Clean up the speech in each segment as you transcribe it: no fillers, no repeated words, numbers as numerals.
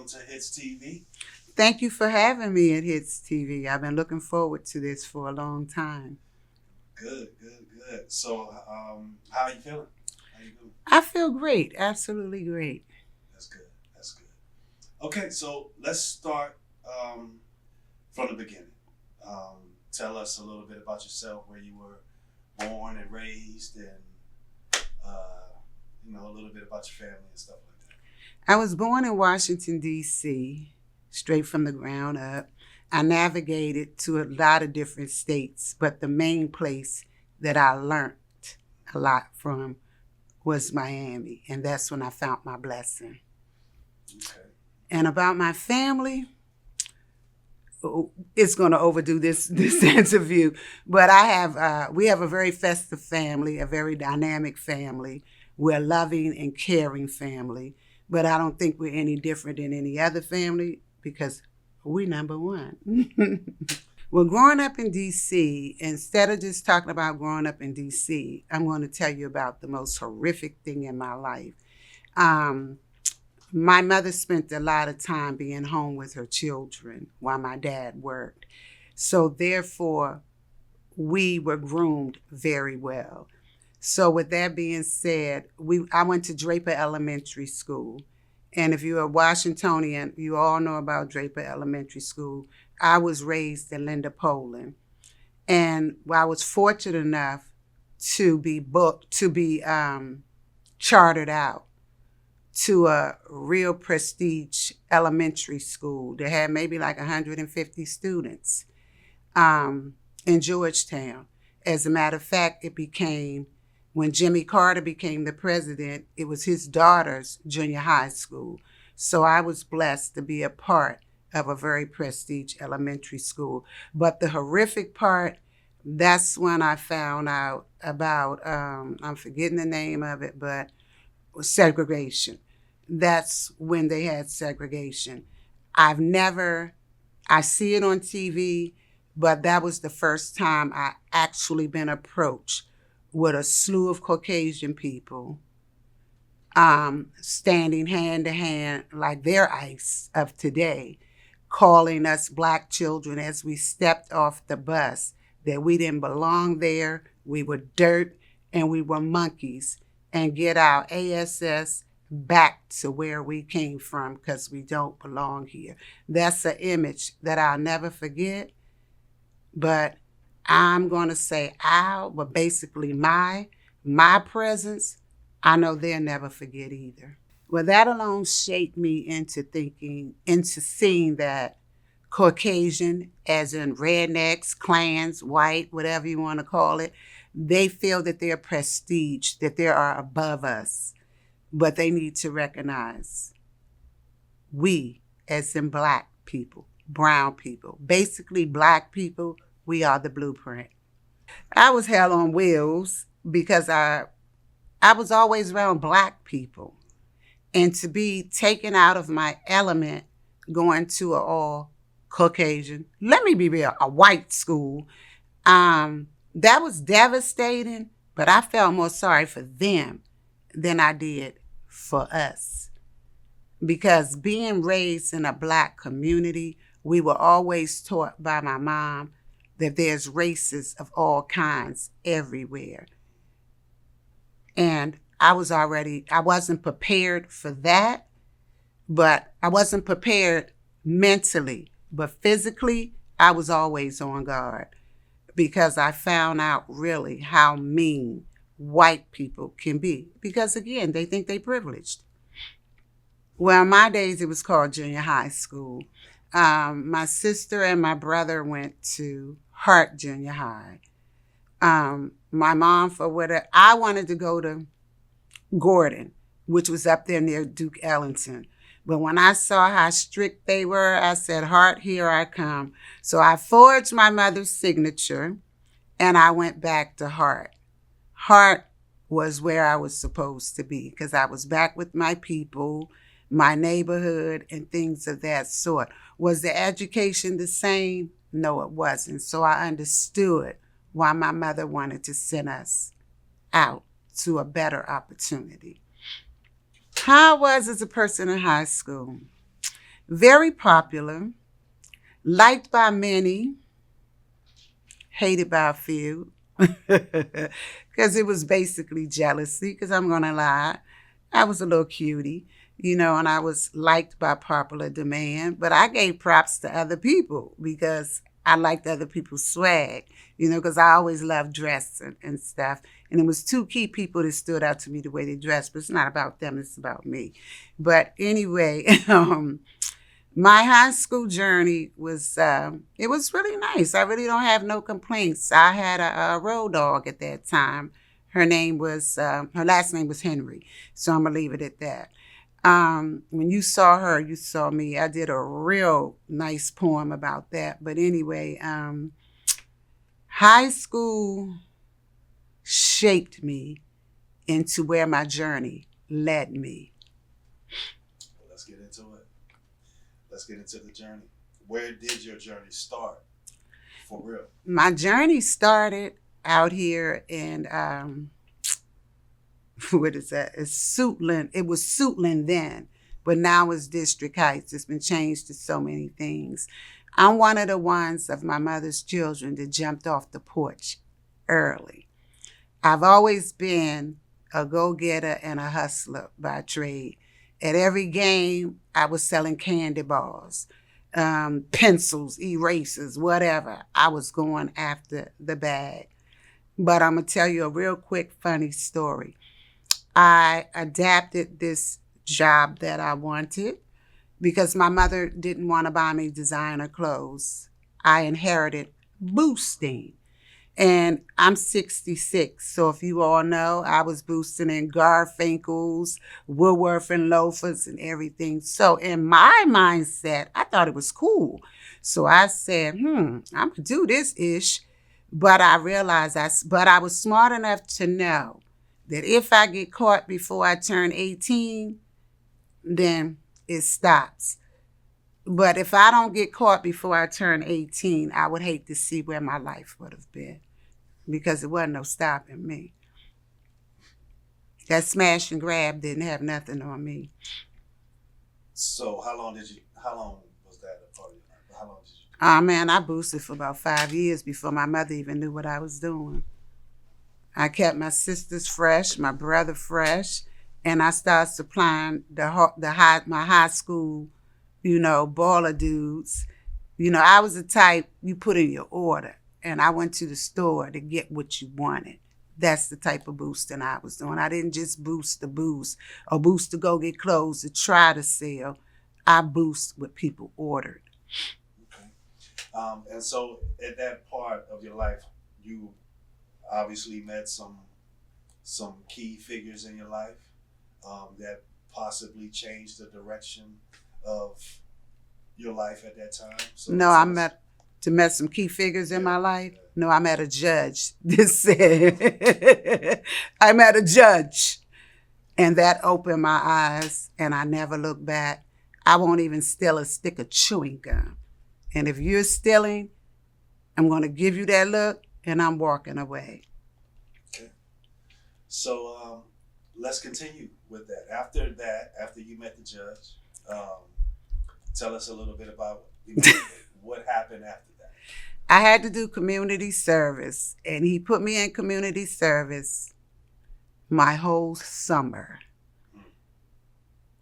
welcome to Hits TV. Thank you for having me at Hits TV. I've been looking forward to this for a long time. Good, good, good. So, how are you feeling? How you doing? I feel great, absolutely great. That's good. That's good. Okay, so let's start from the beginning. Um, Tell us a little bit about yourself, where you were born and raised, and a little bit about your family and stuff like that. I was born in Washington, D.C., straight from the ground up. I navigated to a lot of different states, but the main place that I learned a lot from was Miami, and that's when I found my blessing. Okay. And about my family, it's going to overdo this interview, but we have a very festive family, a very dynamic family. We're a loving and caring family, but I don't think we're any different than any other family because we number one. Well, growing up in D.C., instead of just talking about growing up in D.C., I'm going to tell you about the most horrific thing in my life. My mother spent a lot of time being home with her children while my dad worked. So therefore, we were groomed very well. So with that being said, I went to Draper Elementary School. And if you're a Washingtonian, you all know about Draper Elementary School. I was raised in Linda, Poland. And I was fortunate enough to be chartered out to a real prestige elementary school that had maybe like 150 students in Georgetown. As a matter of fact, when Jimmy Carter became the president, it was his daughter's junior high school. So I was blessed to be a part of a very prestige elementary school. But the horrific part, that's when I found out about, I'm forgetting the name of it, but segregation. That's when they had segregation. I see it on TV, but that was the first time I actually been approached with a slew of Caucasian people standing hand to hand like their ICE of today, calling us black children as we stepped off the bus that we didn't belong there, we were dirt, and we were monkeys, and get our ASS back to where we came from because we don't belong here. That's an image that I'll never forget, but I'm going to say but basically my presence, I know they'll never forget either. Well, that alone shaped me into seeing that Caucasian, as in rednecks, clans, white, whatever you want to call it, they feel that they're prestige, that they are above us. But they need to recognize we, as in black people, brown people, basically black people, we are the blueprint. I was hell on wheels because I was always around black people. And to be taken out of my element going to an all Caucasian, let me be real, a white school, that was devastating, but I felt more sorry for them than I did for us. Because being raised in a black community, we were always taught by my mom that there's races of all kinds everywhere. And I wasn't prepared for that, but I wasn't prepared mentally. But physically, I was always on guard because I found out really how mean white people can be. Because again, they think they're privileged. Well, in my days, it was called junior high school. My sister and my brother went to Hart Junior High. My mom, for whatever, I wanted to go to Gordon, which was up there near Duke Ellington. But when I saw how strict they were, I said, Hart, here I come. So I forged my mother's signature and I went back to Hart. Hart was where I was supposed to be because I was back with my people, my neighborhood, and things of that sort. Was the education the same? No, it wasn't. So I understood why my mother wanted to send us out to a better opportunity. How I was as a person in high school. Very popular, liked by many, hated by a few. Because it was basically jealousy, because I'm going to lie. I was a little cutie, and I was liked by popular demand, but I gave props to other people because I liked other people's swag, because I always loved dress and stuff. And it was two key people that stood out to me the way they dressed, but it's not about them, it's about me. But anyway, my high school journey was it was really nice. I really don't have no complaints. I had a road dog at that time. Her last name was Henry, so I'm gonna leave it at that. When you saw her, you saw me. I did a real nice poem about that. But anyway, high school shaped me into where my journey led me. Let's get into it. Let's get into the journey. Where did your journey start? For real. My journey started out here in what is that? It's Suitland. It was Suitland then, but now it's District Heights. It's been changed to so many things. I'm one of the ones of my mother's children that jumped off the porch early. I've always been a go-getter and a hustler by trade. At every game, I was selling candy bars, pencils, erasers, whatever. I was going after the bag. But I'm going to tell you a real quick, funny story. I adapted this job that I wanted because my mother didn't want to buy me designer clothes. I inherited boosting. And I'm 66, so if you all know, I was boosting in Garfinkel's, Woolworth and loafers and everything. So in my mindset, I thought it was cool. So I said, I'm going to do this ish. But I realized but I was smart enough to know that if I get caught before I turn 18, then it stops. But if I don't get caught before I turn 18, I would hate to see where my life would have been because it wasn't no stopping me. That smash and grab didn't have nothing on me. So how long was that a part of your life? How long did you? Man, I boosted for about 5 years before my mother even knew what I was doing. I kept my sisters fresh, my brother fresh, and I started supplying my high school, baller dudes. I was the type you put in your order, and I went to the store to get what you wanted. That's the type of boosting I was doing. I didn't just boost to boost or boost to go get clothes to try to sell. I boost what people ordered. Okay. And so at that part of your life, you obviously met some key figures in your life that possibly changed the direction of your life at that time. So no, I met some key figures in my life. No, I met a judge. This said, I met a judge, and that opened my eyes, and I never looked back. I won't even steal a stick of chewing gum. And if you're stealing, I'm going to give you that look, and I'm walking away. Okay. So let's continue with that. After you met the judge, tell us a little bit about what happened after that. I had to do community service, and he put me in community service my whole summer.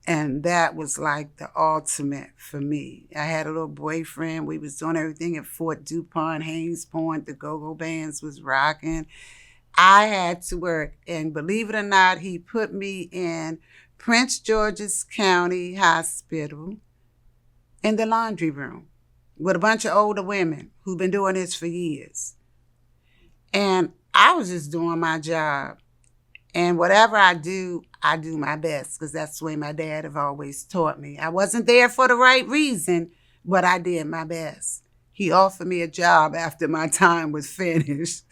And that was like the ultimate for me. I had a little boyfriend. We was doing everything at Fort DuPont, Haynes Point. The go-go bands was rocking. I had to work. And believe it or not, he put me in Prince George's County Hospital in the laundry room with a bunch of older women who've been doing this for years. And I was just doing my job. And whatever I do my best, because that's the way my dad have always taught me. I wasn't there for the right reason, but I did my best. He offered me a job after my time was finished.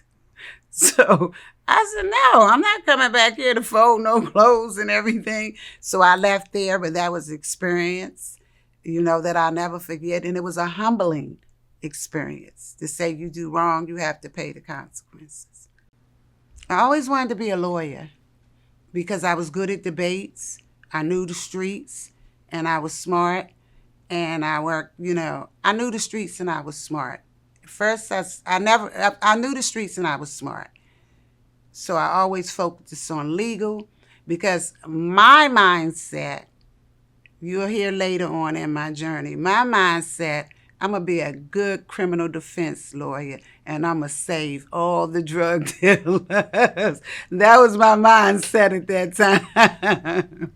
So I said, no, I'm not coming back here to fold no clothes and everything. So I left there, but that was experience, that I'll never forget. And it was a humbling experience to say you do wrong, you have to pay the consequences. I always wanted to be a lawyer because I was good at debates, I knew the streets, and I was smart. and I worked, I knew the streets and I was smart. First, I knew the streets and I was smart. So I always focused on legal because my mindset, you'll hear later on in my journey, my mindset, I'm going to be a good criminal defense lawyer and I'm going to save all the drug dealers. That was my mindset at that time.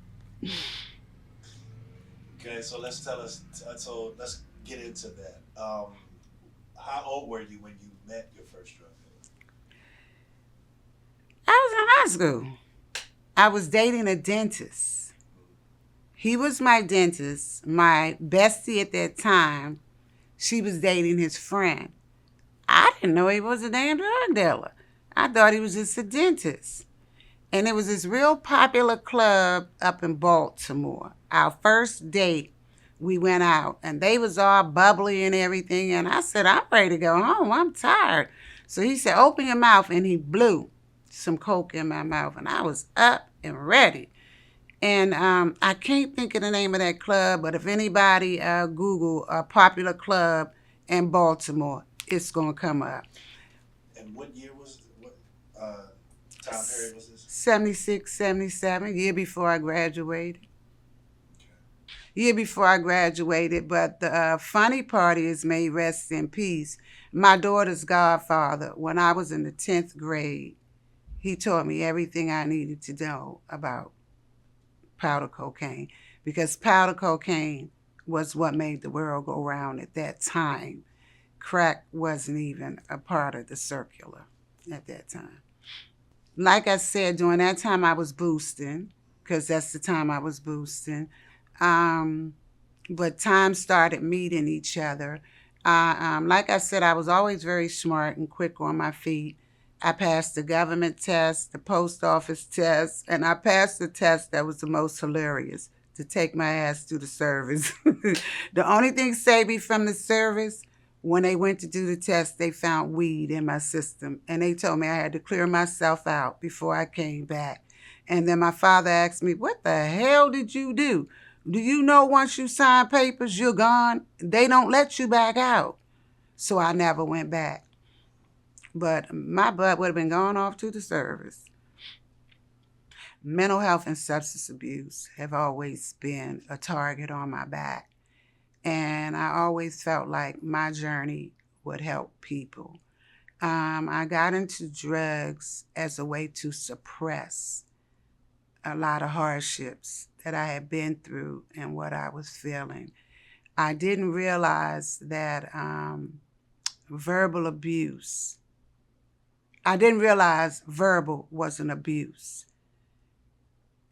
Okay, so let's tell us. So let's get into that. How old were you when you met your first drug I was in high school. I was dating a dentist. He was my dentist. My bestie at that time, she was dating his friend. I didn't know he was a damn drug dealer. I thought he was just a dentist. And it was this real popular club up in Baltimore. Our first date, we went out and they was all bubbly and everything. And I said, I'm ready to go home. I'm tired. So he said, open your mouth. And he blew some coke in my mouth. And I was up and ready. And I can't think of the name of that club, but if anybody Google a popular club in Baltimore, it's going to come up. and what year was what uh, time period was this? 76, 77, year before I graduated. Year before I graduated, but the funny part is, may rest in peace, my daughter's godfather, when I was in the 10th grade, he taught me everything I needed to know about powder cocaine because powder cocaine was what made the world go round at that time. Crack wasn't even a part of the circular at that time. Like I said, during that time I was boosting because that's the time I was boosting. Um, but time started meeting each other. Like I said, I was always very smart and quick on my feet. I passed the government test, the post office test, and I passed the test that was the most hilarious to take my ass through the service. The only thing saved me from the service, when they went to do the test, they found weed in my system, and they told me I had to clear myself out before I came back. And then my father asked me, what the hell did you do? Do you know once you sign papers, you're gone? They don't let you back out. So I never went back. But my butt would have been gone off to the service. Mental health and substance abuse have always been a target on my back. And I always felt like my journey would help people. I got into drugs as a way to suppress a lot of hardships that I had been through and what I was feeling. I didn't realize that verbal abuse, I didn't realize verbal was an abuse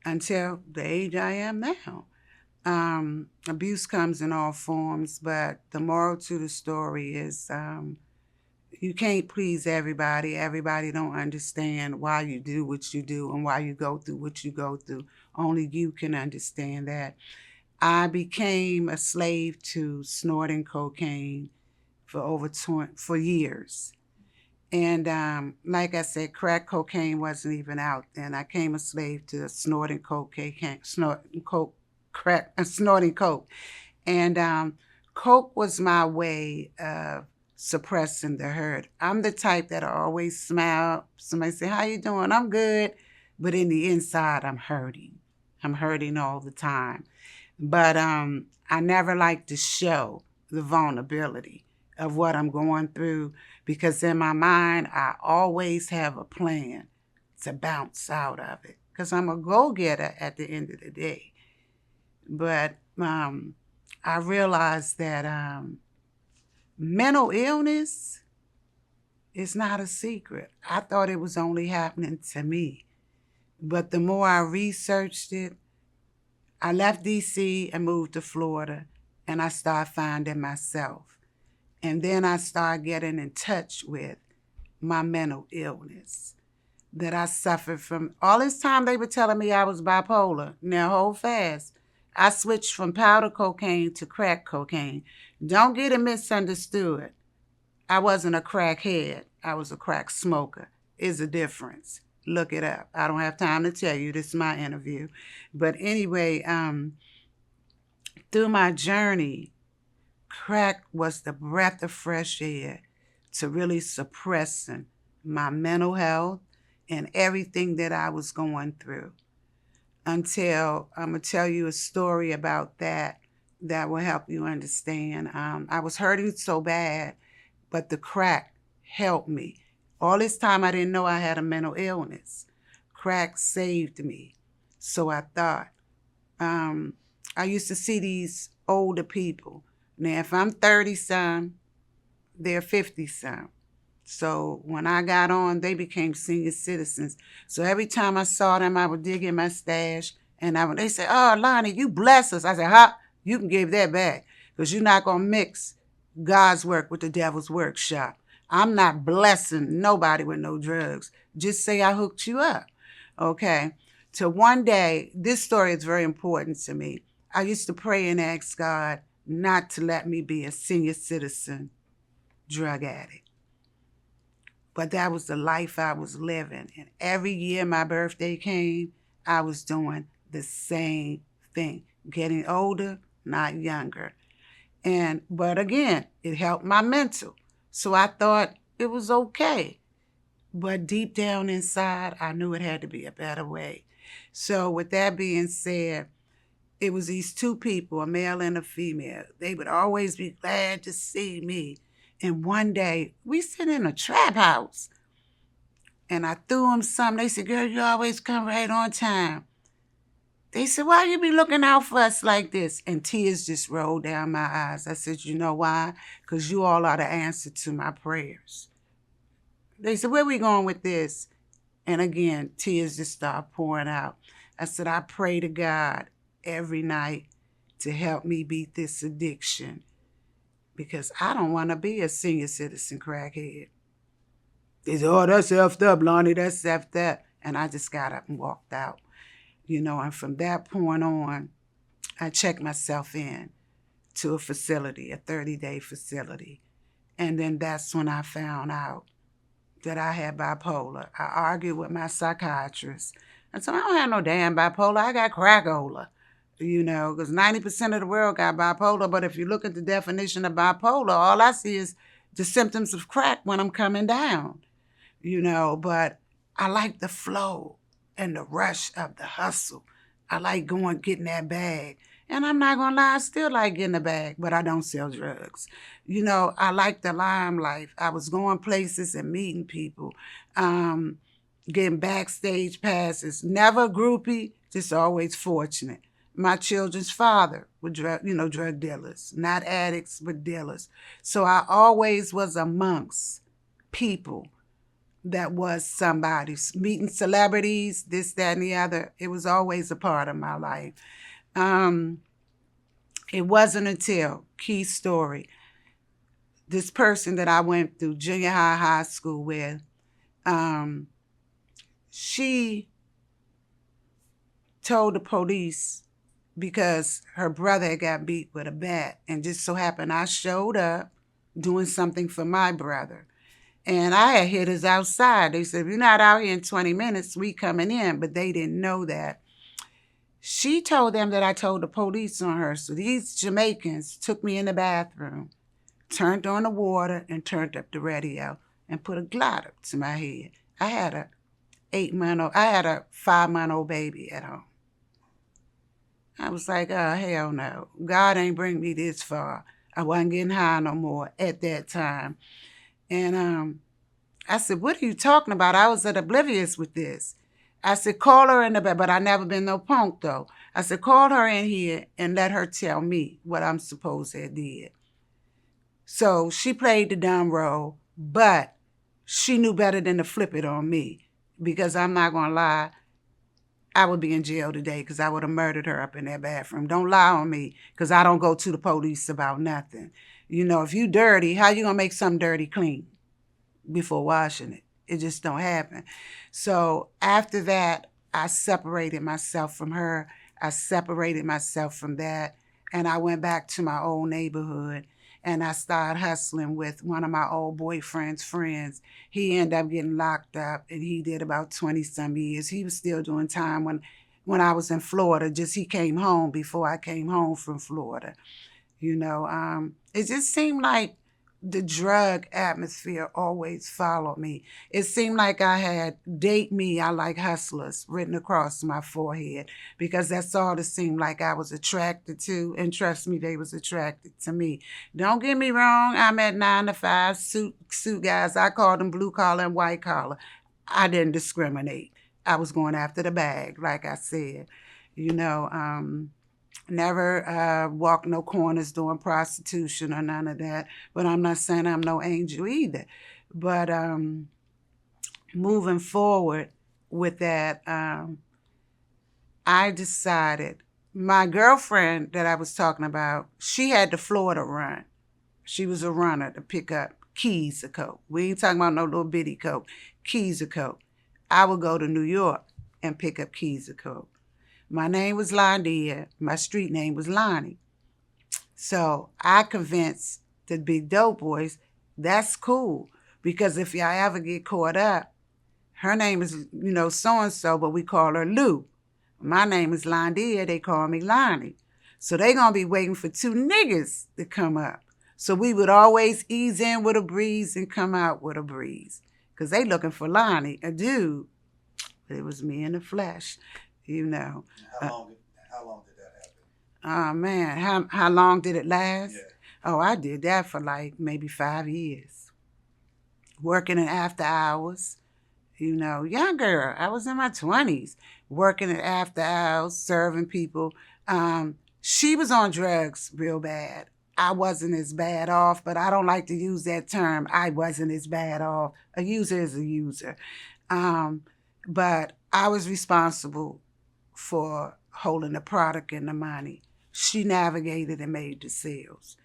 until the age I am now. Abuse comes in all forms, but the moral to the story is you can't please everybody. Everybody don't understand why you do what you do and why you go through what you go through. Only you can understand that. I became a slave to snorting cocaine for years. And like I said, crack cocaine wasn't even out then. I came a slave to snorting cocaine, snorting coke, snorting coke. And coke was my way of suppressing the hurt. I'm the type that I always smile. Somebody say, how you doing? I'm good. But in the inside, I'm hurting. I'm hurting all the time. But I never like to show the vulnerability of what I'm going through because in my mind, I always have a plan to bounce out of it because I'm a go-getter at the end of the day. But I realized that mental illness is not a secret. I thought it was only happening to me. But the more I researched it, I left DC and moved to Florida, and I started finding myself. And then I started getting in touch with my mental illness that I suffered from. All this time they were telling me I was bipolar. Now hold fast. I switched from powder cocaine to crack cocaine. Don't get it misunderstood. I wasn't a crackhead. I was a crack smoker. Is a difference. Look it up. I don't have time to tell you. This is my interview. But anyway, Through my journey, crack was the breath of fresh air to really suppressing my mental health and everything that I was going through. Until I'm going to tell you a story about that will help you understand. I was hurting so bad, but the crack helped me. All this time, I didn't know I had a mental illness. Crack saved me. So I thought, um, I used to see these older people. Now, if I'm 30 some, they're 50 some. So when I got on, they became senior citizens. So every time I saw them, I would dig in my stash, and they say, "Oh, Lonnie, you bless us." I said, "Huh? You can give that back, because you're not gonna mix God's work with the devil's workshop. I'm not blessing nobody with no drugs. Just say I hooked you up, okay?" So one day, this story is very important to me. I used to pray and ask God not to let me be a senior citizen drug addict. But that was the life I was living. And every year my birthday came, I was doing the same thing. Getting older, not younger. But again, it helped my mental. So I thought it was okay. But deep down inside, I knew it had to be a better way. So with that being said, it was these two people, a male and a female. They would always be glad to see me. And one day, we sit in a trap house, and I threw them something. They said, "Girl, you always come right on time." They said, "Why you be looking out for us like this?" And tears just rolled down my eyes. I said, "You know why? Because you all are the answer to my prayers." They said, "Where we going with this?" And again, tears just started pouring out. I said, "I pray to God every night to help me beat this addiction, because I don't want to be a senior citizen crackhead." They said, "Oh, that's effed up, Lonnie. That's effed up." And I just got up and walked out. And from that point on, I checked myself in to a facility, a 30-day facility. And then that's when I found out that I had bipolar. I argued with my psychiatrist. I said, "I don't have no damn bipolar. I got crackola." Because 90% of the world got bipolar. But if you look at the definition of bipolar, all I see is the symptoms of crack when I'm coming down. But I like the flow and the rush of the hustle. I like getting that bag. And I'm not going to lie, I still like getting a bag, but I don't sell drugs. I like the limelight. I was going places and meeting people, getting backstage passes. Never a groupie, just always fortunate. My children's father was drug dealers, not addicts, but dealers. So I always was amongst people that was somebody. Meeting celebrities, this, that, and the other. It was always a part of my life. It wasn't until, key story, this person that I went through junior high school with, she told the police because her brother had got beat with a bat, and just so happened I showed up doing something for my brother. And I had hitters outside. They said, "If you're not out here in 20 minutes, we coming in." But they didn't know that. She told them that I told the police on her. So these Jamaicans took me in the bathroom, turned on the water, and turned up the radio, and put a glider to my head. I had a 5-month-old baby at home. I was like, "Oh, hell no. God ain't bring me this far." I wasn't getting high no more at that time. And I said, "What are you talking about? I was oblivious with this." I said, "Call her in the bed," but I never been no punk though. I said, "Call her in here and let her tell me what I'm supposed to have did." So she played the dumb role, but she knew better than to flip it on me, because I'm not going to lie, I would be in jail today because I would have murdered her up in that bathroom. Don't lie on me, because I don't go to the police about nothing. If you dirty, how you going to make something dirty clean before washing it? It just don't happen. So after that, I separated myself from her. I separated myself from that. And I went back to my old neighborhood, and I started hustling with one of my old boyfriend's friends. He ended up getting locked up, and he did about 20 some years. He was still doing time when when I was in Florida. Just he came home before I came home from Florida. It just seemed like the drug atmosphere always followed me. It seemed like I had "Date Me, I Like Hustlers" written across my forehead because that's all it seemed like I was attracted to. And trust me, they was attracted to me. Don't get me wrong, I'm at 9 to 5 suit guys. I called them blue collar and white collar. I didn't discriminate. I was going after the bag, like I said. You know, never walked no corners doing prostitution or none of that. But I'm not saying I'm no angel either. But moving forward with that, I decided my girlfriend that I was talking about, she had the Florida run. She was a runner to pick up keys of coke. We ain't talking about no little bitty coke, keys of coke. I would go to New York and pick up keys of coke. My name was Londia. My street name was Lonnie. So I convinced the big dope boys, that's cool. Because if y'all ever get caught up, her name is, so-and-so, but we call her Lou. My name is Londia. They call me Lonnie. So they going to be waiting for two niggas to come up. So we would always ease in with a breeze and come out with a breeze. Because they looking for Lonnie, a dude. But it was me in the flesh, you know. How long did that happen? Oh, man. How long did it last? Yeah. Oh, I did that for like maybe 5 years. Working in after hours. Young girl. I was in my 20s. Working at after hours, serving people. She was on drugs real bad. I wasn't as bad off, but I don't like to use that term. I wasn't as bad off. A user is a user. But I was responsible for holding the product and the money. She navigated and made the sales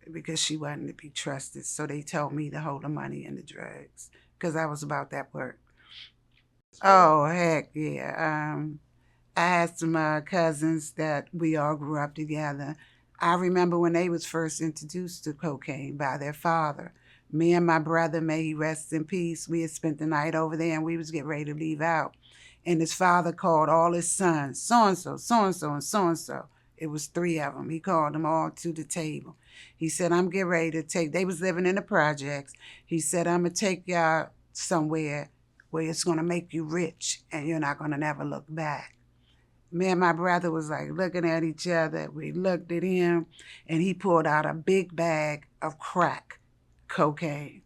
because she wasn't to be trusted. So they told me to hold the money and the drugs because I was about that work. Oh, heck yeah. I had some cousins that we all grew up together. I remember when they was first introduced to cocaine by their father. Me and my brother, may he rest in peace, we had spent the night over there and we was getting ready to leave out. And his father called all his sons, so-and-so, so-and-so, and so-and-so. It was 3 of them. He called them all to the table. He said, I'm getting ready to take, they was living in the projects. He said, I'm going to take y'all somewhere where it's going to make you rich and you're not going to never look back. Me and my brother was like looking at each other. We looked at him and he pulled out a big bag of crack cocaine.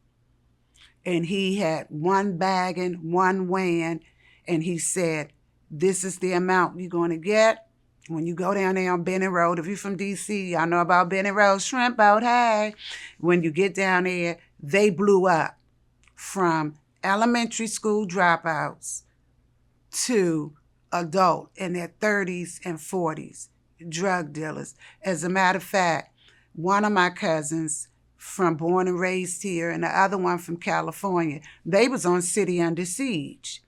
And he had one bagging, one weighing, and he said, this is the amount you're going to get when you go down there on Benning Road. If you're from D.C., y'all know about Benning Road, shrimp boat, hey. When you get down there, they blew up from elementary school dropouts to adult in their 30s and 40s, drug dealers. As a matter of fact, one of my cousins born and raised here and the other one from California, they was on City Under Siege.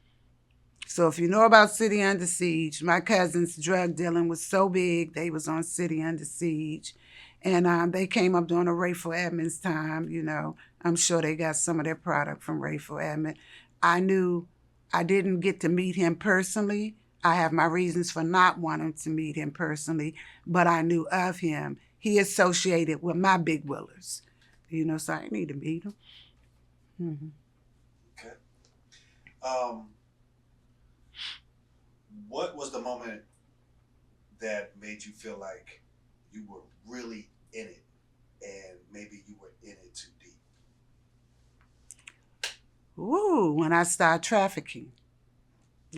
So if you know about City Under Siege, my cousin's drug dealing was so big, they was on City Under Siege. And they came up during the Rayful Edmonds time, I'm sure they got some of their product from Rayful Edmonds. I knew I didn't get to meet him personally. I have my reasons for not wanting to meet him personally, but I knew of him. He associated with my big willers, so I need to meet him. Mm-hmm. Okay. What was the moment that made you feel like you were really in it and maybe you were in it too deep? Ooh, when I started trafficking,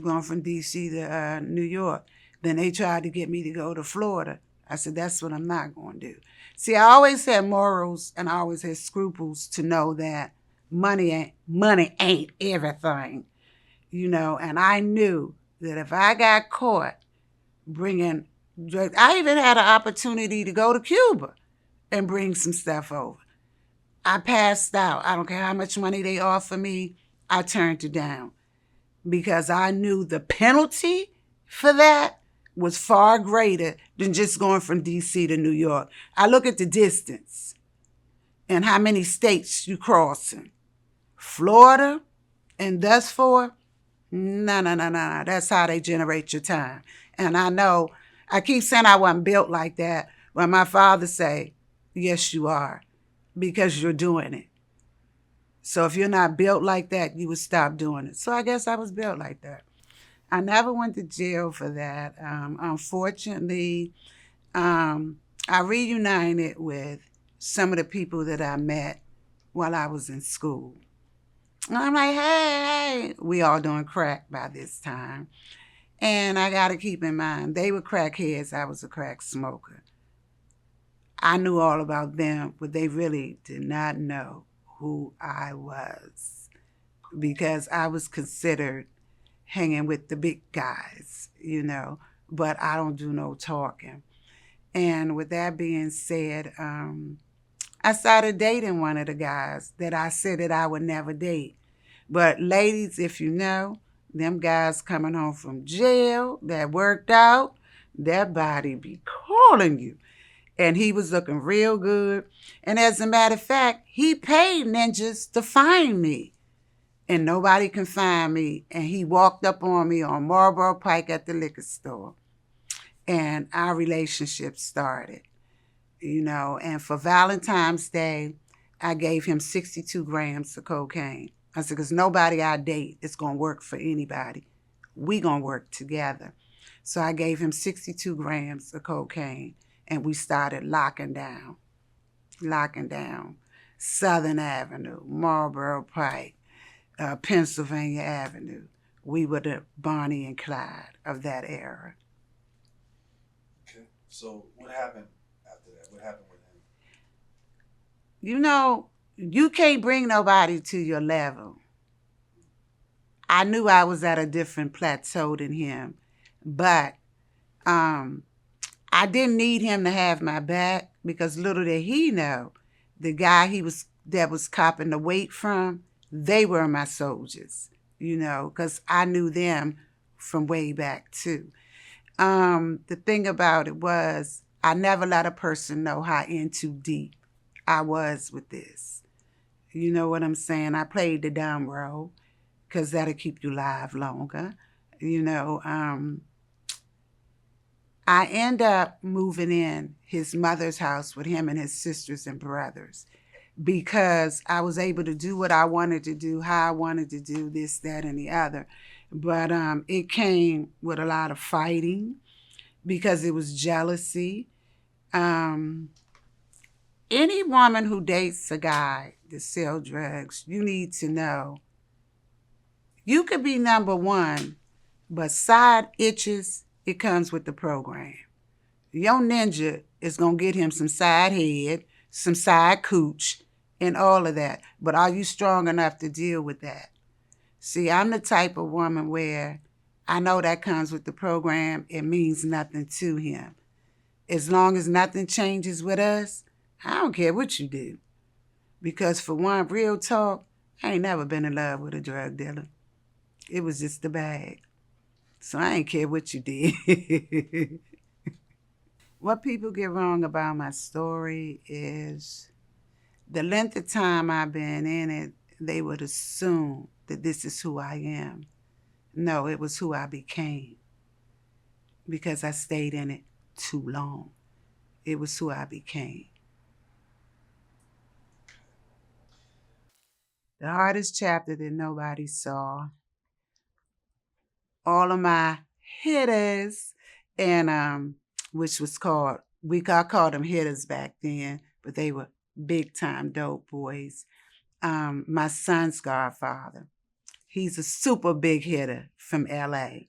going from D.C. to New York. Then they tried to get me to go to Florida. I said, that's what I'm not going to do. See, I always had morals and I always had scruples to know that money ain't everything, and I knew that if I got caught bringing drugs, I even had an opportunity to go to Cuba and bring some stuff over. I passed out. I don't care how much money they offer me, I turned it down because I knew the penalty for that was far greater than just going from D.C. to New York. I look at the distance and how many states you crossing. Florida and thus far, No, no, no, no, no. That's how they generate your time. And I know I keep saying I wasn't built like that, but my father say, yes, you are, because you're doing it. So if you're not built like that, you would stop doing it. So I guess I was built like that. I never went to jail for that. Unfortunately, um, I reunited with some of the people that I met while I was in school. And I'm like, hey, hey, we all doing crack by this time. And I got to keep in mind, they were crackheads. I was a crack smoker. I knew all about them, but they really did not know who I was because I was considered hanging with the big guys, but I don't do no talking. And with that being said, I started dating one of the guys that I said that I would never date. But ladies, if you know, them guys coming home from jail that worked out, their body be calling you. And he was looking real good. And as a matter of fact, he paid ninjas to find me. And nobody can find me. And he walked up on me on Marlboro Pike at the liquor store. And our relationship started, And for Valentine's Day, I gave him 62 grams of cocaine. I said, because nobody I date is going to work for anybody. We going to work together. So I gave him 62 grams of cocaine, and we started locking down Southern Avenue, Marlboro Pike, Pennsylvania Avenue. We were the Bonnie and Clyde of that era. Okay. So what happened after that? What happened with him? You know, you can't bring nobody to your level. I knew I was at a different plateau than him, but um, I didn't need him to have my back because little did he know, the guy he was that was copping the weight from, they were my soldiers, because I knew them from way back too. The thing about it was, I never let a person know how in too deep I was with this. You know what I'm saying? I played the dumb role because that'll keep you live longer. You know, I end up moving in his mother's house with him and his sisters and brothers because I was able to do what I wanted to do, how I wanted to do this, that, and the other. But it came with a lot of fighting because it was jealousy. Um, any woman who dates a guy that sells drugs, you need to know you could be number one, but side itches, it comes with the program. Your ninja is going to get him some side head, some side cooch, and all of that. But are you strong enough to deal with that? See, I'm the type of woman where I know that comes with the program. It means nothing to him. As long as nothing changes with us, I don't care what you do. Because for one, real talk, I ain't never been in love with a drug dealer. It was just the bag. So I ain't care what you did. What people get wrong about my story is the length of time I've been in it, they would assume that this is who I am. No, it was who I became because I stayed in it too long. It was who I became. The hardest chapter that nobody saw, all of my hitters, and which was called, I called them hitters back then, but they were big time dope boys. My son's godfather, he's a super big hitter from LA.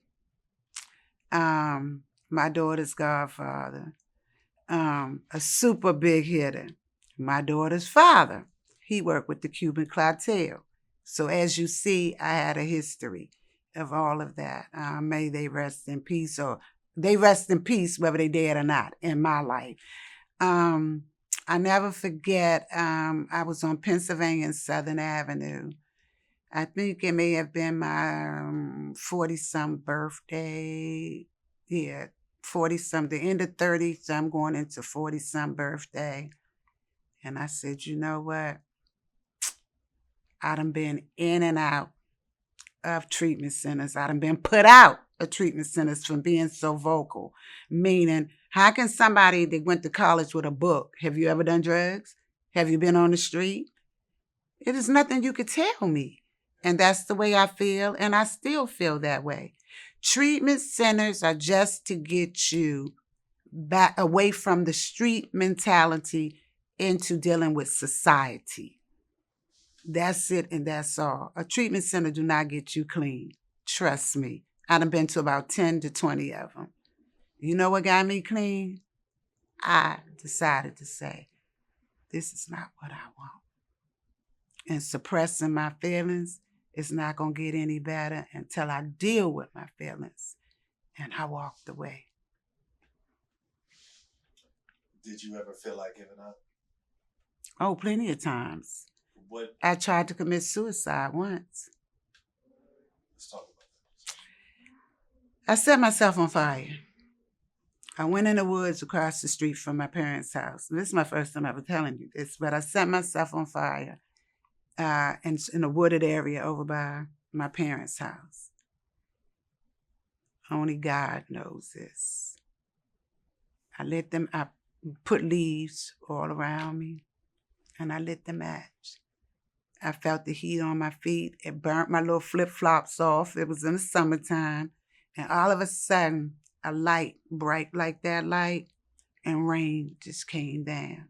My daughter's godfather, a super big hitter. My daughter's father, he worked with the Cuban cartel. So as you see, I had a history of all of that. May they rest in peace, or they rest in peace whether they dead or not in my life. Um, I never forget, I was on Pennsylvania and Southern Avenue. I think it may have been my 40-some birthday. Yeah, 40-some, the end of 30, so I'm going into 40-some birthday. And I said, you know what? I done been in and out. of treatment centers. I done been put out of treatment centers from being so vocal. Meaning, how can somebody that went to college with a book, have you ever done drugs? Have you been on the street? It is nothing you could tell me. And that's the way I feel, and I still feel that way. Treatment centers are just to get you back away from the street mentality into dealing with society. That's it and that's all. A treatment center do not get you clean. Trust me. I done been to about 10 to 20 of them. You know what got me clean? I decided to say, this is not what I want. And suppressing my feelings is not going to get any better until I deal with my feelings. And I walked away. Did you ever feel like giving up? Oh, plenty of times. What? I tried to commit suicide once. Let's talk about I set myself on fire. I went in the woods across the street from my parents' house. This is my first time ever telling you this, but I set myself on fire in a wooded area over by my parents' house. Only God knows this. I put leaves all around me, and I lit the match. I felt the heat on my feet. It burnt my little flip-flops off. It was in the summertime. And all of a sudden, a light, bright like that light, and rain just came down.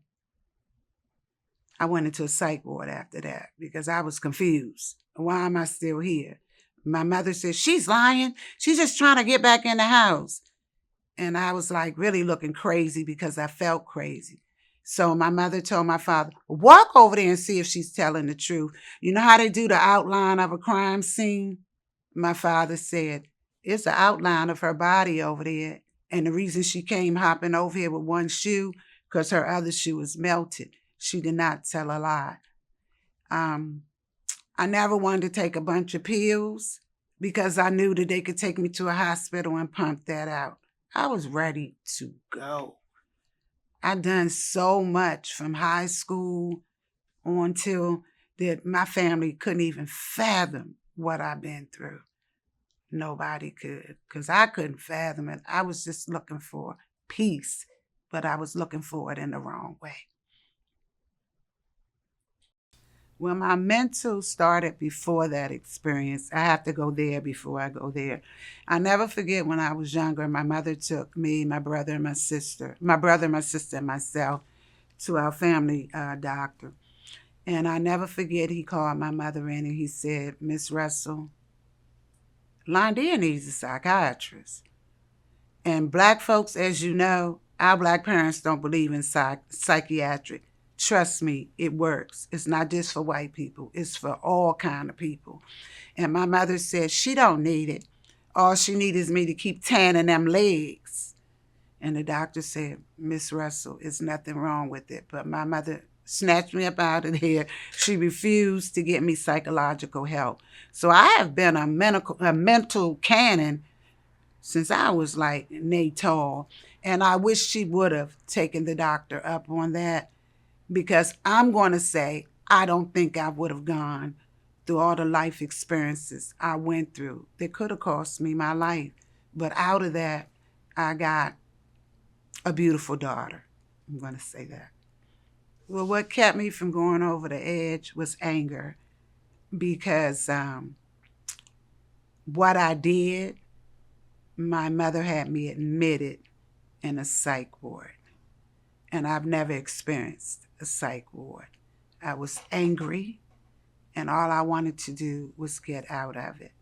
I went into a psych ward after that because I was confused. Why am I still here? My mother said, she's lying. She's just trying to get back in the house. And I was like really looking crazy because I felt crazy. So my mother told my father, walk over there and see if she's telling the truth. You know how they do the outline of a crime scene? My father said, it's the outline of her body over there. And the reason she came hopping over here with one shoe, because her other shoe was melted. She did not tell a lie. I never wanted to take a bunch of pills because I knew that they could take me to a hospital and pump that out. I was ready to go. I'd done so much from high school on till that my family couldn't even fathom what I've been through. Nobody could, because I couldn't fathom it. I was just looking for peace, but I was looking for it in the wrong way. Well, my mental started before that experience. I have to go there before I go there. I never forget when I was younger, my mother took me, my brother, and my sister, and myself to our family doctor. And I never forget, he called my mother in and he said, Miss Russell, Londia needs a psychiatrist. And Black folks, as you know, our Black parents don't believe in psychiatric. Trust me, it works. It's not just for white people. It's for all kind of people. And my mother said she don't need it. All she needs is me to keep tanning them legs. And the doctor said, Miss Russell, there's nothing wrong with it. But my mother snatched me up out of there. She refused to get me psychological help. So I have been a mental cannon since I was like nay tall. And I wish she would have taken the doctor up on that, because I'm going to say I don't think I would have gone through all the life experiences I went through that could have cost me my life. But out of that, I got a beautiful daughter. I'm going to say that. Well, what kept me from going over the edge was anger, because what I did, my mother had me admitted in a psych ward, and I've never experienced a psych ward. I was angry, and all I wanted to do was get out of it.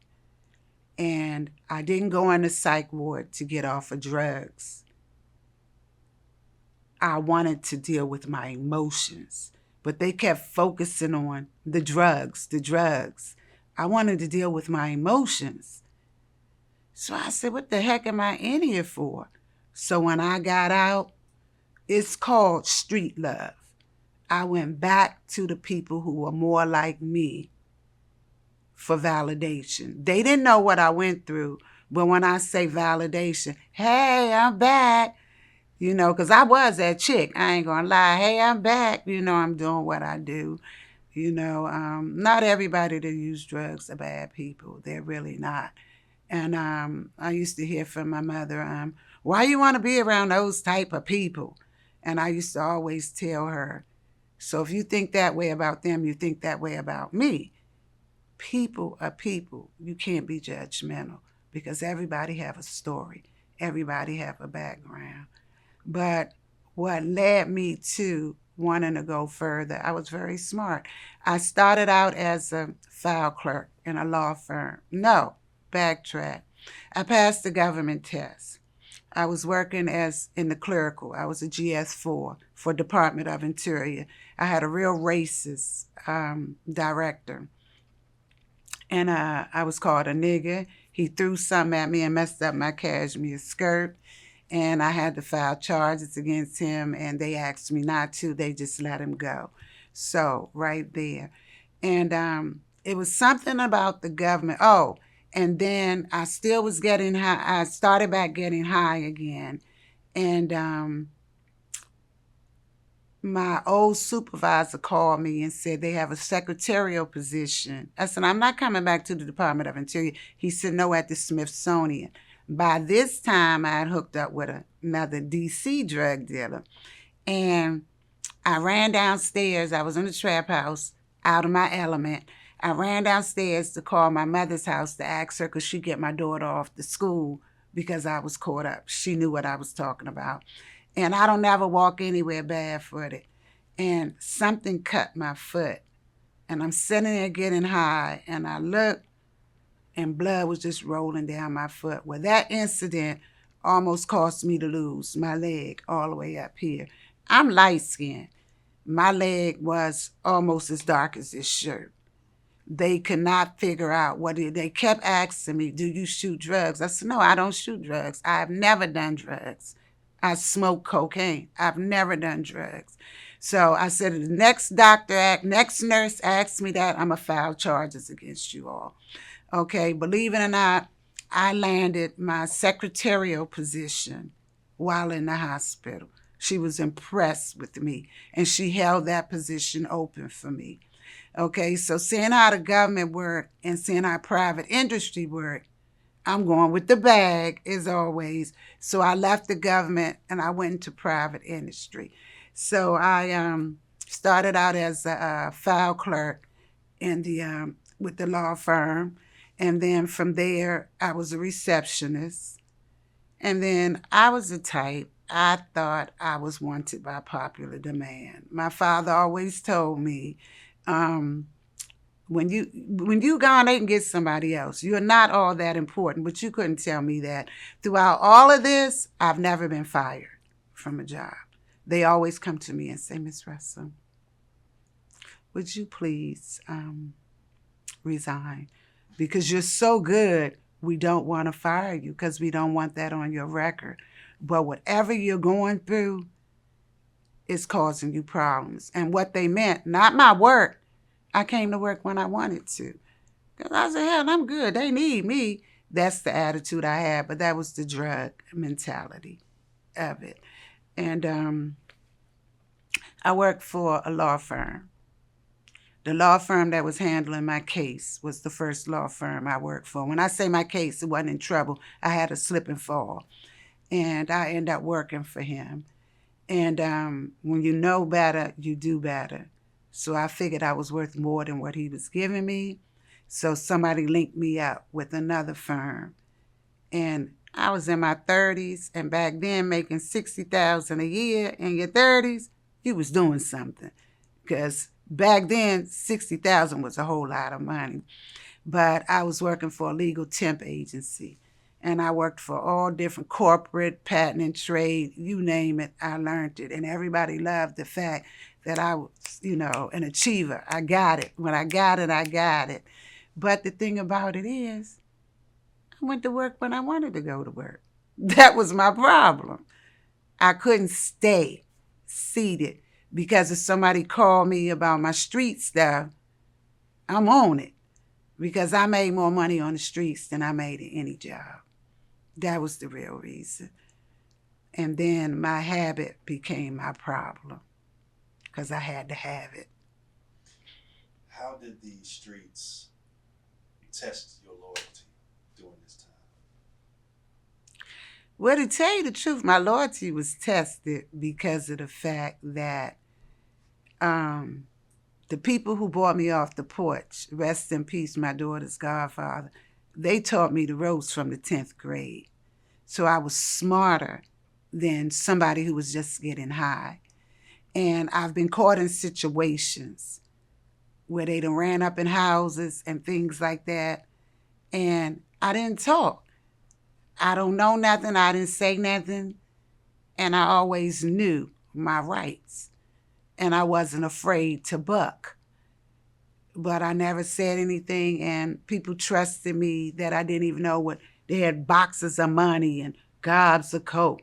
And I didn't go in the psych ward to get off of drugs. I wanted to deal with my emotions, but they kept focusing on the drugs. I wanted to deal with my emotions. So I said, what the heck am I in here for? So when I got out, it's called street love. I went back to the people who were more like me for validation. They didn't know what I went through, but when I say validation, hey, I'm back, because I was that chick. I ain't gonna lie. Hey, I'm back. I'm doing what I do. Not everybody that use drugs are bad people. They're really not. And I used to hear from my mother, why you want to be around those type of people? And I used to always tell her, so if you think that way about them, you think that way about me. People are people. You can't be judgmental because everybody have a story. Everybody have a background. But what led me to wanting to go further, I was very smart. I started out as a file clerk in a law firm. No, backtrack. I passed the government test. I was working as in the clerical. I was a GS4 for Department of Interior. I had a real racist director, and I was called a nigger. He threw something at me and messed up my cashmere skirt, and I had to file charges against him, and they asked me not to. They just let him go. So right there. And it was something about the government. Oh, and then I still was getting high. I started back getting high again. And my old supervisor called me and said they have a secretarial position. I said, I'm not coming back to the Department of Interior. He said, no, at the Smithsonian. By this time, I had hooked up with another DC drug dealer. And I ran downstairs. I was in the trap house, out of my element. I ran downstairs to call my mother's house to ask her could she get my daughter off to school because I was caught up. She knew what I was talking about. And I don't ever walk anywhere barefooted. And something cut my foot. And I'm sitting there getting high, and I look, and blood was just rolling down my foot. Well, that incident almost caused me to lose my leg all the way up here. I'm light skinned. My leg was almost as dark as this shirt. They could not figure out they kept asking me, do you shoot drugs? I said, no, I don't shoot drugs. I've never done drugs. I smoke cocaine. I've never done drugs. So I said, the next next nurse asks me that, I'm going to file charges against you all. Okay, believe it or not, I landed my secretarial position while in the hospital. She was impressed with me, and she held that position open for me. Okay, so seeing how the government worked and seeing how private industry worked, I'm going with the bag as always. So I left the government and I went into private industry. So I started out as a file clerk in the with the law firm, and then from there I was a receptionist, and then I was the type I thought I was wanted by popular demand. My father always told me, when you gone, they can get somebody else. You're not all that important, but you couldn't tell me that. Throughout all of this, I've never been fired from a job. They always come to me and say, Miss Russell, would you please resign? Because you're so good, we don't want to fire you because we don't want that on your record. But whatever you're going through is causing you problems. And what they meant, not my work. I came to work when I wanted to. Because I said, hell, I'm good. They need me. That's the attitude I had, but that was the drug mentality of it. And I worked for a law firm. The law firm that was handling my case was the first law firm I worked for. When I say my case, it wasn't in trouble. I had a slip and fall. And I ended up working for him. And when you know better, you do better. So I figured I was worth more than what he was giving me. So somebody linked me up with another firm. And I was in my 30s, and back then making $60,000 a year in your 30s, you was doing something. Because back then, $60,000 was a whole lot of money. But I was working for a legal temp agency. And I worked for all different corporate, patent and trade, you name it, I learned it. And everybody loved the fact that I was, an achiever. I got it. When I got it, I got it. But the thing about it is, I went to work when I wanted to go to work. That was my problem. I couldn't stay seated because if somebody called me about my street stuff, I'm on it because I made more money on the streets than I made in any job. That was the real reason. And then my habit became my problem because I had to have it. how did the streets test your loyalty during this time? Well, to tell you the truth, my loyalty was tested because of the fact that um, the people who brought me off the porch, rest in peace, my daughter's godfather, they taught me the ropes from the 10th grade. So I was smarter than somebody who was just getting high. And I've been caught in situations where they done ran up in houses and things like that. And I didn't talk. I don't know nothing. I didn't say nothing. And I always knew my rights. And I wasn't afraid to buck. But I never said anything. And people trusted me that I didn't even know what. They had boxes of money and gobs of coke.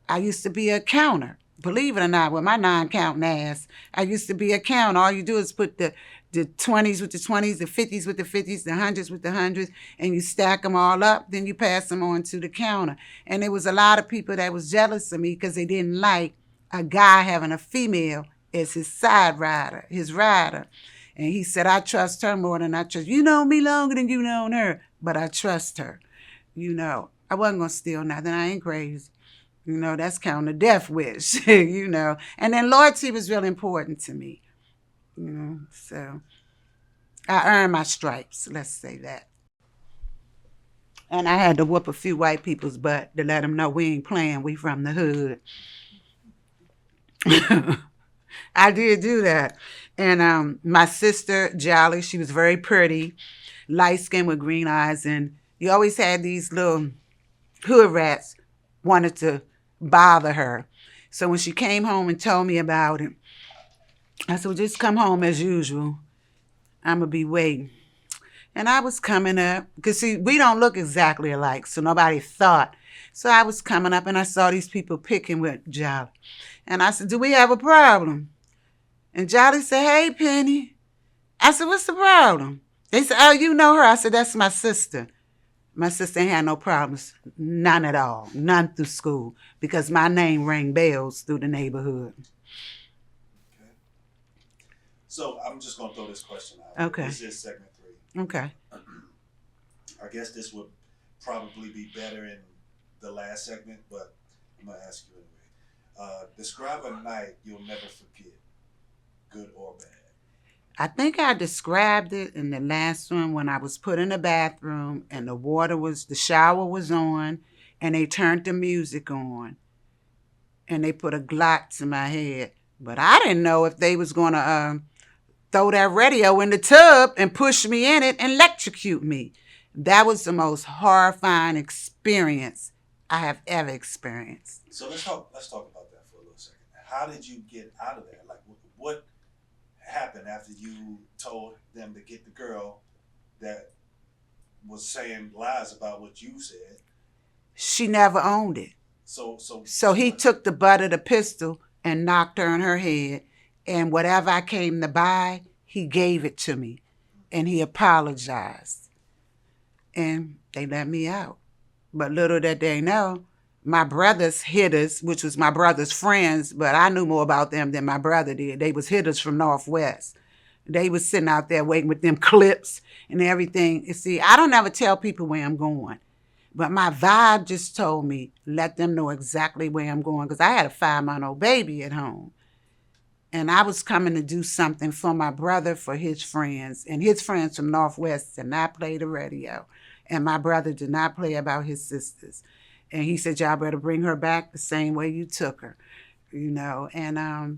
I used to be a counter. Believe it or not, with my non-counting ass, I used to be a counter. All you do is put the 20s with the 20s, the 50s with the 50s, the 100s with the 100s, and you stack them all up, then you pass them on to the counter. And there was a lot of people that was jealous of me because they didn't like a guy having a female as his side rider, his rider. And he said, I trust her more than I trust you. Know me longer than you known her, but I trust her. I wasn't going to steal nothing. I ain't crazy. That's counting a death wish, And then loyalty was really important to me, So I earned my stripes, let's say that. And I had to whoop a few white people's butt to let them know we ain't playing, we from the hood. I did do that. And my sister, Jolly, she was very pretty, light skinned with green eyes. And you always had these little hood rats wanted to bother her. So when she came home and told me about it, I said, well, just come home as usual. I'm going to be waiting. And I was coming up, because see, we don't look exactly alike, so nobody thought. So I was coming up and I saw these people picking with Jolly. And I said, do we have a problem? And Jolly said, hey, Penny. I said, what's the problem? They said, oh, you know her. I said, that's my sister. My sister ain't had no problems, none at all, none through school, because my name rang bells through the neighborhood. Okay. So I'm just going to throw this question out. Okay. This is segment 3. Okay. I guess this would probably be better in the last segment, but I'm going to ask you anyway. Describe a night you'll never forget, good or bad. I think I described it in the last one when I was put in the bathroom and the shower was on and they turned the music on and they put a Glock to my head. But I didn't know if they was going to throw that radio in the tub and push me in it and electrocute me. That was the most horrifying experience I have ever experienced. So let's talk about that for a little second. How did you get out of that? Like, what happened after you told them to get the girl that was saying lies about what you said? She never owned it. So he took the butt of the pistol and knocked her in her head, and whatever I came to buy, he gave it to me, and he apologized, and they let me out. But little did they know, my brother's hitters, which was my brother's friends, but I knew more about them than my brother did. They was hitters from Northwest. They was sitting out there waiting with them clips and everything. You see, I don't ever tell people where I'm going. But my vibe just told me, let them know exactly where I'm going, because I had a 5-month-old baby at home. And I was coming to do something for my brother, for his friends. And his friends from Northwest did not play the radio. And my brother did not play about his sisters. And he said, y'all better bring her back the same way you took her, And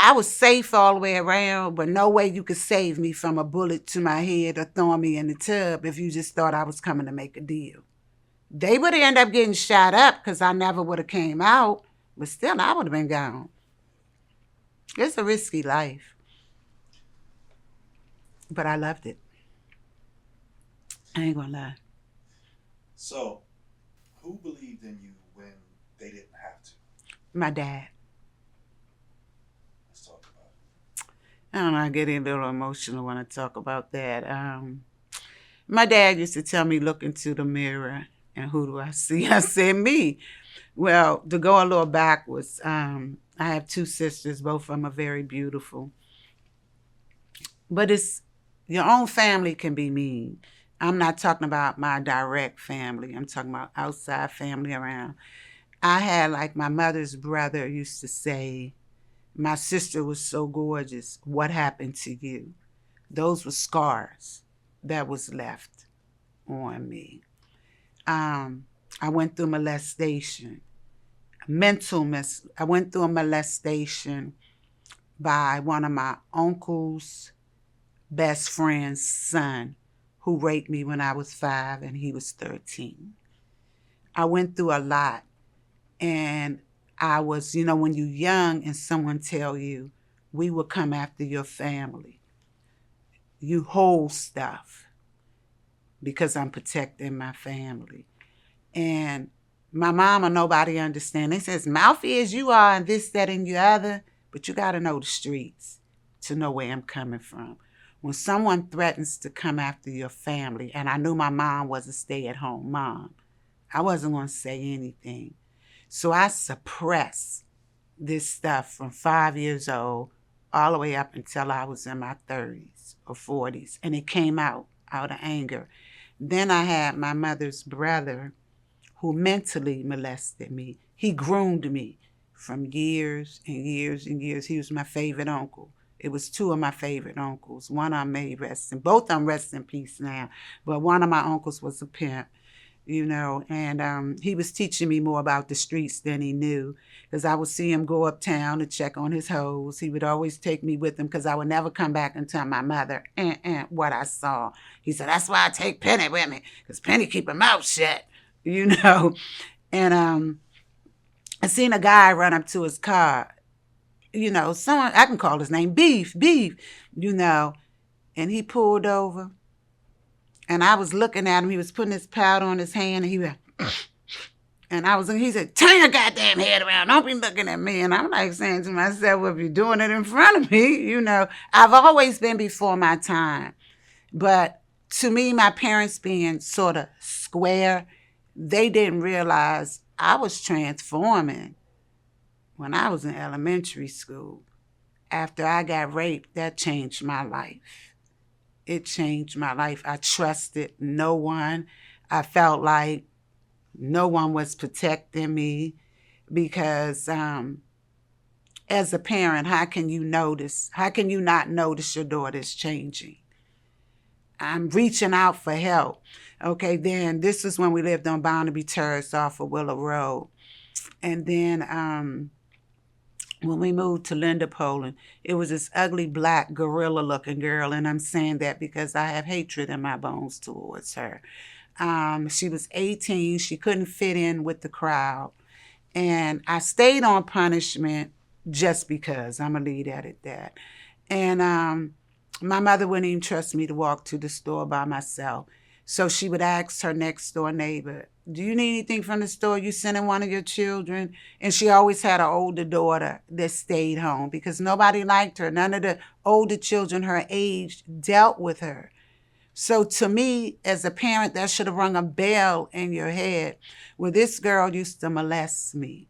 I was safe all the way around, but no way you could save me from a bullet to my head or throwing me in the tub if you just thought I was coming to make a deal. They would have ended up getting shot up because I never would have came out, but still I would have been gone. It's a risky life, but I loved it. I ain't gonna lie. So, who believed in you when they didn't have to? My dad. Let's talk about it. I don't know, I get a little emotional when I talk about that. My dad used to tell me, look into the mirror, and who do I see? I said, me. Well, to go a little backwards, I have 2 sisters, both of them are very beautiful. But it's your own family can be mean. I'm not talking about my direct family. I'm talking about outside family around. I had like my mother's brother used to say, my sister was so gorgeous. What happened to you? Those were scars that was left on me. Um, I went through molestation, I went through a molestation by one of my uncle's best friend's son who raped me when I was 5 and he was 13. I went through a lot. And I was, when you're young and someone tell you, we will come after your family, you hold stuff because I'm protecting my family. And my mom or nobody understand. They says, mouthy as you are and this, that, and the other, but you got to know the streets to know where I'm coming from. When someone threatens to come after your family, and I knew my mom was a stay-at-home mom, I wasn't going to say anything. So I suppressed this stuff from 5 years old all the way up until I was in my 30s or 40s. And it came out of anger. Then I had my mother's brother who mentally molested me. He groomed me from years and years and years. He was my favorite uncle. It was 2 of my favorite uncles. One of them may rest in, both of them rest in peace now. But one of my uncles was a pimp, and he was teaching me more about the streets than he knew, because I would see him go uptown to check on his hoes. He would always take me with him because I would never come back and tell my mother what I saw. He said, that's why I take Penny with me, because Penny keep her mouth shut, And I seen a guy run up to his car, someone, I can call his name Beef, and he pulled over. And I was looking at him. He was putting his powder on his hand, and he went, and he said, turn your goddamn head around. Don't be looking at me. And I'm like saying to myself, well, if you're doing it in front of me, I've always been before my time. But to me, my parents being sort of square, they didn't realize I was transforming when I was in elementary school. After I got raped, that changed my life. It changed my life. I trusted no one. I felt like no one was protecting me because as a parent, how can you not notice your daughter's changing? I'm reaching out for help. Okay, then this is when we lived on Barnaby Terrace off of Willow Road. And then when we moved to Linda, Poland, it was this ugly black gorilla-looking girl, and I'm saying that because I have hatred in my bones towards her. She was 18. She couldn't fit in with the crowd, and I stayed on punishment just because. I'm going to leave that at that. And my mother wouldn't even trust me to walk to the store by myself. So she would ask her next door neighbor, do you need anything from the store? You sending one of your children? And she always had an older daughter that stayed home because nobody liked her. None of the older children her age dealt with her. So to me, as a parent, that should have rung a bell in your head. Well, this girl used to molest me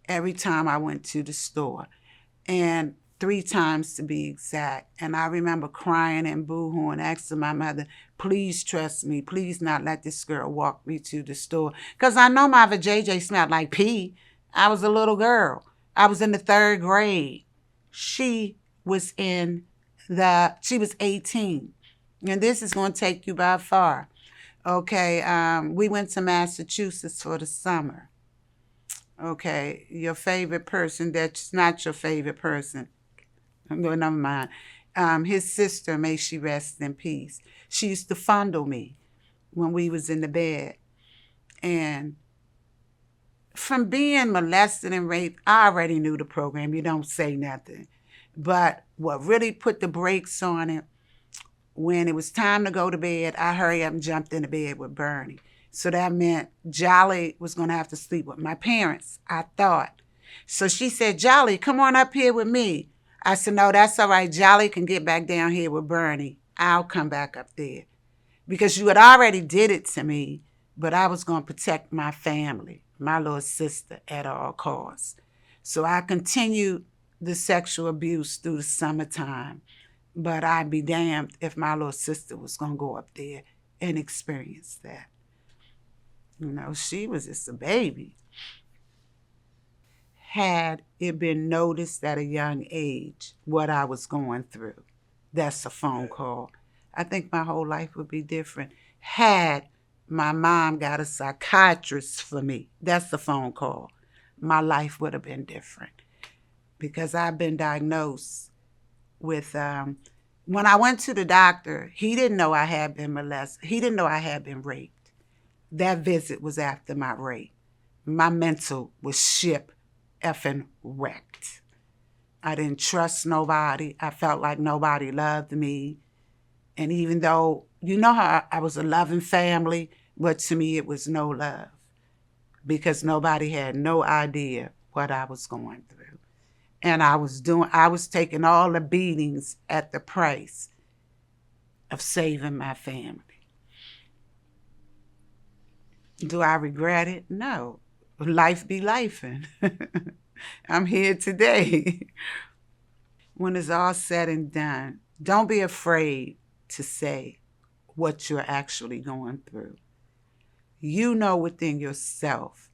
every time I went to the store. And 3 times to be exact. And I remember crying and boo-hooing, asking my mother, please trust me. Please not let this girl walk me to the store. Because I know my vajayjay smelled like pee. I was a little girl. I was in the 3rd grade. She was 18. And this is going to take you by far. Okay, we went to Massachusetts for the summer. Okay, your favorite person that's not your favorite person. No, never mind. His sister, may she rest in peace. She used to fondle me when we was in the bed. And from being molested and raped, I already knew the program. You don't say nothing. But what really put the brakes on it, when it was time to go to bed, I hurried up and jumped in the bed with Bernie. So that meant Jolly was going to have to sleep with my parents, I thought. So she said, Jolly, come on up here with me. I said, no, that's all right. Jolly can get back down here with Bernie. I'll come back up there. Because you had already did it to me, but I was going to protect my family, my little sister, at all costs. So I continued the sexual abuse through the summertime But I'd be damned if my little sister was going to go up there and experience that. She was just a baby. Had it been noticed at a young age what I was going through, that's a phone call. I think my whole life would be different. Had my mom got a psychiatrist for me, that's a phone call. My life would have been different because I've been diagnosed with, when I went to the doctor, he didn't know I had been molested. He didn't know I had been raped. That visit was after my rape. My mental was ship effing wrecked. I didn't trust nobody. I felt like nobody loved me. And even though, how I was a loving family, but to me it was no love because nobody had no idea what I was going through. And I was taking all the beatings at the price of saving my family. Do I regret it? No. Life be lifing. I'm here today. When it's all said and done, don't be afraid to say what you're actually going through. You know within yourself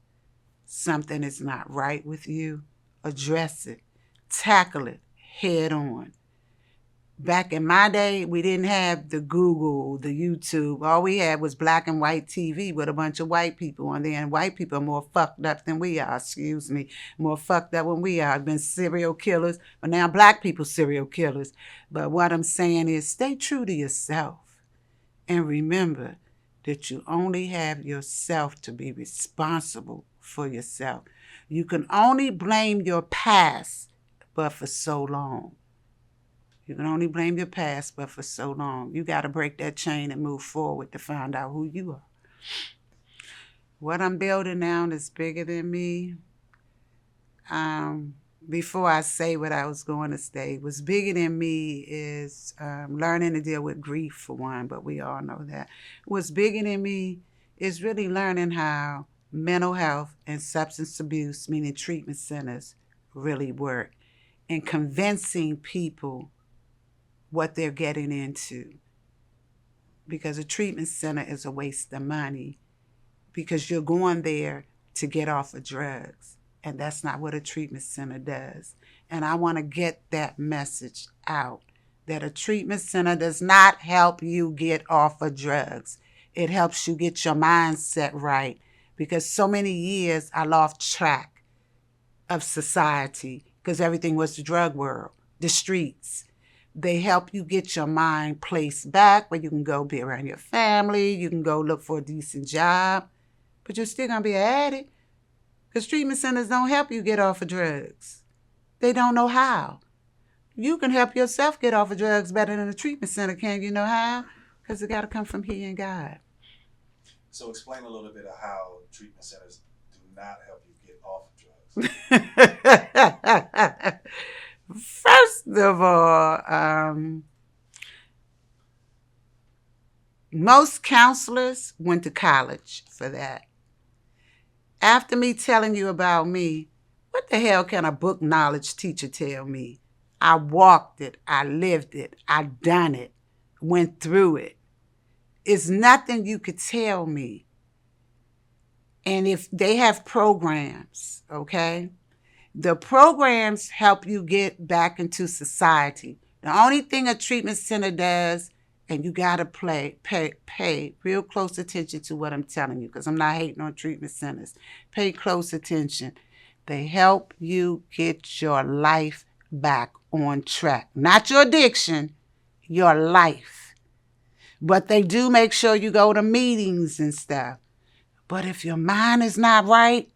something is not right with you. Address it. Tackle it head on. Back in my day, we didn't have the Google, the YouTube. All we had was black and white TV with a bunch of white people on there. And white people are more fucked up than we are, more fucked up than we are. Been serial killers, but now black people serial killers. But what I'm saying is stay true to yourself. And remember that you only have yourself to be responsible for yourself. You can only blame your past, but for so long. You can only blame your past, but for so long. You got to break that chain and move forward to find out who you are. What I'm building now is bigger than me. Before I say what I was going to say, what's bigger than me is learning to deal with grief, for one, but we all know that. What's bigger than me is really learning how mental health and substance abuse, meaning treatment centers, really work, and convincing people what they're getting into. Because a treatment center is a waste of money because you're going there to get off of drugs. And that's not what a treatment center does. And I want to get that message out that a treatment center does not help you get off of drugs. It helps you get your mindset right. Because so many years I lost track of society because everything was the drug world, the streets. They help you get your mind placed back where you can go be around your family, you can go look for a decent job, but you're still going to be an addict because treatment centers don't help you get off of drugs. They don't know how. You can help yourself get off of drugs better than a treatment center can. You know how? Because it got to come from here and God. So explain a little bit of how treatment centers do not help you get off of drugs. First of all, most counselors went to college for that. After me telling you about me, what the hell can a book knowledge teacher tell me? I walked it, I lived it, I done it, went through it. It's nothing you could tell me. And if they have programs, okay? The programs help you get back into society. The only thing a treatment center does, and you got to pay real close attention to what I'm telling you, because I'm not hating on treatment centers. Pay close attention. They help you get your life back on track. Not your addiction, your life. But they do make sure you go to meetings and stuff. But if your mind is not right,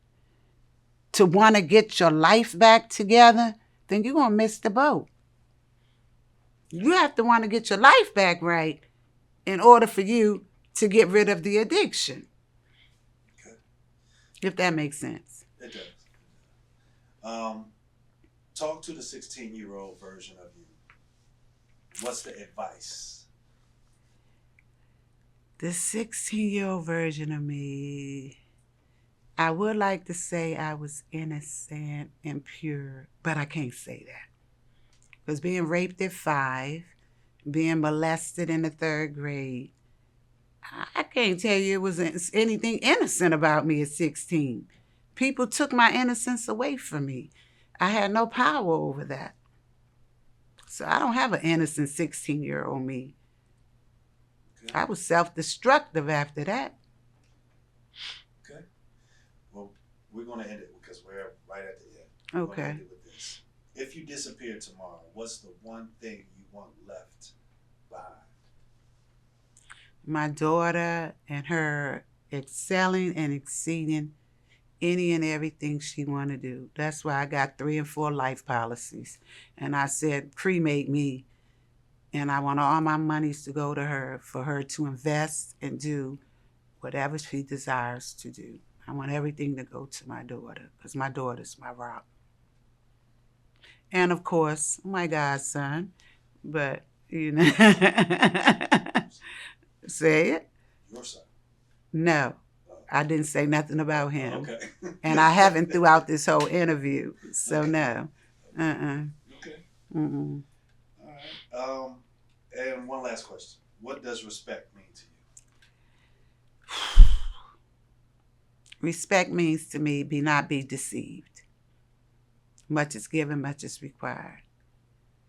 to want to get your life back together, then you're going to miss the boat. You have to want to get your life back right in order for you to get rid of the addiction. Okay. If that makes sense. It does. Talk to the 16-year-old version of you. What's the advice? The 16-year-old version of me, I would like to say I was innocent and pure, but I can't say that. Because being raped at 5, being molested in the 3rd grade. I can't tell you it was anything innocent about me at 16. People took my innocence away from me. I had no power over that. So I don't have an innocent 16-year-old me. Okay. I was self-destructive after that. Okay. Well, we're gonna end it because we're right at the end. We're gonna Okay. end it with this. If you disappear tomorrow, what's the one thing you want left behind? My daughter and her excelling and exceeding any and everything she want to do. That's why I got 3 and 4 life policies. And I said, cremate me. And I want all my monies to go to her for her to invest and do whatever she desires to do. I want everything to go to my daughter because my daughter's my rock. And of course, my godson. But, you know, say it? Your son. No, Oh, I didn't say nothing about him. okay. And I haven't throughout this whole interview. So, Okay. no. Okay. Mm-mm. All right. And one last question. What does respect mean to you? Respect means to me not be deceived. Much is given, much is required.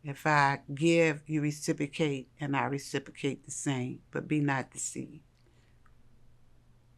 If I give, you reciprocate, and I reciprocate the same, but be not deceived.